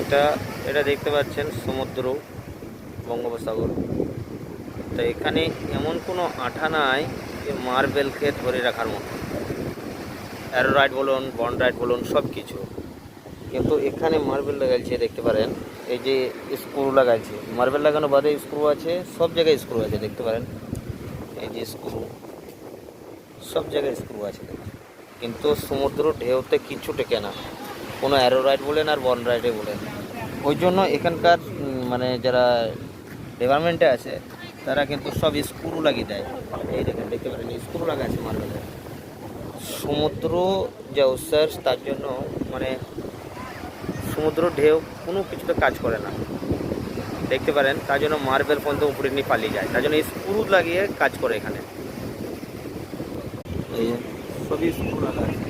এটা এটা দেখতে পাচ্ছেন সমুদ্র, বঙ্গোপসাগর। তো এখানে এমন কোনো আঠা নাই যে মার্বেলকে ধরে রাখার মতো। অ্যারোরাইট বলুন, বন্ডরাইট বলুন, সব কিছু। কিন্তু এখানে মার্বেল লাগাইছে দেখতে পারেন, এই যে স্ক্রু লাগাইছে, মার্বেল লাগানো বাদে স্ক্রু আছে, সব জায়গায় স্ক্রু আছে দেখতে পারেন। এই যে স্ক্রু, সব জায়গায় স্ক্রু আছে। কিন্তু সমুদ্র ঢেউতে কিচ্ছু টেকে না, কোনো অ্যারোরাইট বলেন আর বন্ডরাইটে বলেন। ওই জন্য এখানকার মানে যারা ডিপার্টমেন্টে আছে তারা কিন্তু সব স্ক্রু লাগিয়ে দেয়। এই দেখেন, দেখতে পারেন স্ক্রু লাগা আছে মার্বেলে। সমুদ্র যা উচ্ছ্বাস, তার জন্য মানে সমুদ্র ঢেউ কোনো কিছুতে কাজ করে না দেখতে পারেন। তার জন্য মার্বেল পর্যন্ত উপরে নিয়ে পালিয়ে যায়, তার জন্য স্ক্রু লাগিয়ে কাজ করে এখানে। এই যে সবই স্ক্রু লাগা আছে।